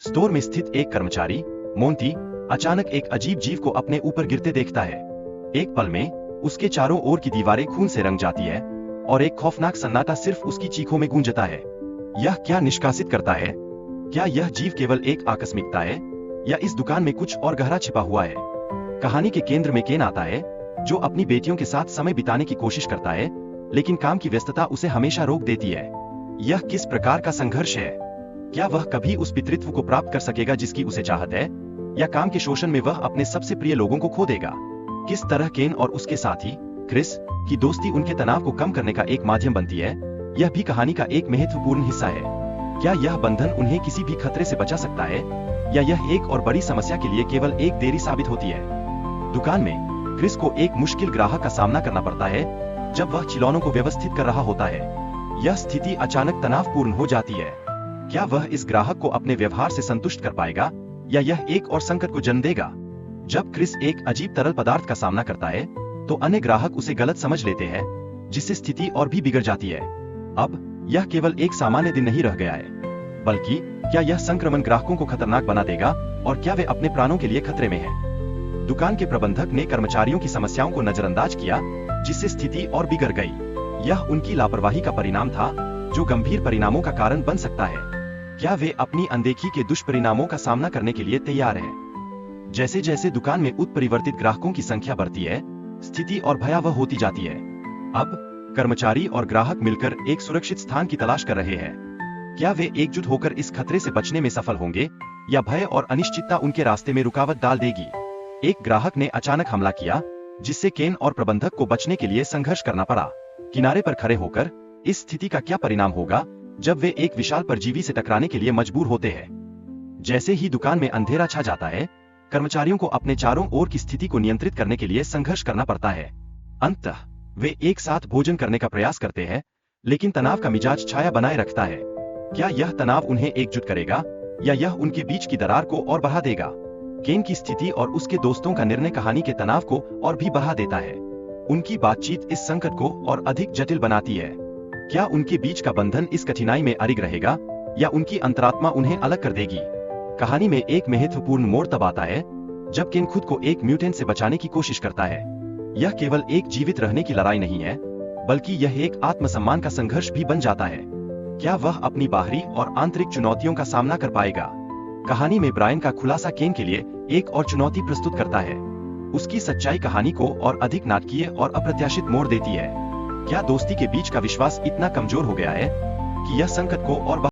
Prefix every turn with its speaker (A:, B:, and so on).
A: Store में स्थित एक कर्मचारी मोंटी अचानक एक अजीब जीव को अपने ऊपर गिरते देखता है। एक पल में उसके चारों ओर की दीवारें खून से रंग जाती है और एक खौफनाक सन्नाटा सिर्फ उसकी चीखों में गूंजता है। यह क्या निष्कासित करता है? क्या यह जीव केवल एक आकस्मिकता है या इस दुकान में कुछ और गहरा छिपा हुआ है? कहानी के केंद्र में केन आता है, जो अपनी बेटियों के साथ समय बिताने की कोशिश करता है, लेकिन काम की व्यस्तता उसे हमेशा रोक देती है। यह किस प्रकार का संघर्ष है? क्या वह कभी उस पितृत्व को प्राप्त कर सकेगा जिसकी उसे चाहत है, या काम के शोषण में वह अपने सबसे प्रिय लोगों को खो देगा? किस तरह केन और उसके साथी क्रिस की दोस्ती उनके तनाव को कम करने का एक माध्यम बनती है, यह भी कहानी का एक महत्वपूर्ण हिस्सा है। क्या यह बंधन उन्हें किसी भी खतरे से बचा सकता है, या यह एक और बड़ी समस्या के लिए केवल एक देरी साबित होती है? दुकान में क्रिस को एक मुश्किल ग्राहक का सामना करना पड़ता है जब वह खिलौनों को व्यवस्थित कर रहा होता है। यह स्थिति अचानक तनावपूर्ण हो जाती है। क्या वह इस ग्राहक को अपने व्यवहार से संतुष्ट कर पाएगा, या यह एक और संकट को जन्म देगा? जब क्रिस एक अजीब तरल पदार्थ का सामना करता है तो अन्य ग्राहक उसे गलत समझ लेते हैं, जिससे स्थिति और भी बिगड़ जाती है। अब यह केवल एक सामान्य दिन नहीं रह गया है, बल्कि क्या यह संक्रमण ग्राहकों को खतरनाक बना देगा, और क्या वे अपने प्राणों के लिए खतरे में हैं? दुकान के प्रबंधक ने कर्मचारियों की समस्याओं को नजरअंदाज किया, जिससे स्थिति और बिगड़ गई। यह उनकी लापरवाही का परिणाम था, जो गंभीर परिणामों का कारण बन सकता है। क्या वे अपनी अनदेखी के दुष्परिणामों का सामना करने के लिए तैयार हैं? जैसे जैसे दुकान में उत्परिवर्तित ग्राहकों की संख्या बढ़ती है, स्थिति और भयावह होती जाती है। अब कर्मचारी और ग्राहक मिलकर एक सुरक्षित स्थान की तलाश कर रहे हैं। क्या वे एकजुट होकर इस खतरे से बचने में सफल होंगे, या भय और अनिश्चितता उनके रास्ते में रुकावट डाल देगी? एक ग्राहक ने अचानक हमला किया, जिससे केन और प्रबंधक को बचने के लिए संघर्ष करना पड़ा। किनारे पर खड़े होकर इस स्थिति का क्या परिणाम होगा जब वे एक विशाल परजीवी से टकराने के लिए मजबूर होते हैं? जैसे ही दुकान में अंधेरा छा जाता है, कर्मचारियों को अपने चारों ओर की स्थिति को नियंत्रित करने के लिए संघर्ष करना पड़ता है। अंततः वे एक साथ भोजन करने का प्रयास करते हैं, लेकिन तनाव का मिजाज छाया बनाए रखता है। क्या यह तनाव उन्हें एकजुट करेगा, या यह उनके बीच की दरार को और बढ़ा देगा? केन की स्थिति और उसके दोस्तों का निर्णय कहानी के तनाव को और भी बढ़ा देता है। उनकी बातचीत इस संकट को और अधिक जटिल बनाती है। क्या उनके बीच का बंधन इस कठिनाई में अडिग रहेगा, या उनकी अंतरात्मा उन्हें अलग कर देगी? कहानी में एक महत्वपूर्ण मोड़ तब आता है जब केन खुद को एक म्यूटेंट से बचाने की कोशिश करता है। यह केवल एक जीवित रहने की लड़ाई नहीं है, बल्कि यह एक आत्मसम्मान का संघर्ष भी बन जाता है। क्या वह अपनी बाहरी और आंतरिक चुनौतियों का सामना कर पाएगा? कहानी में ब्रायन का खुलासा केन के लिए एक और चुनौती प्रस्तुत करता है। उसकी सच्चाई कहानी को और अधिक नाटकीय और अप्रत्याशित मोड़ देती है। क्या दोस्ती के बीच का विश्वास इतना कमजोर हो गया है कि यह संकट को और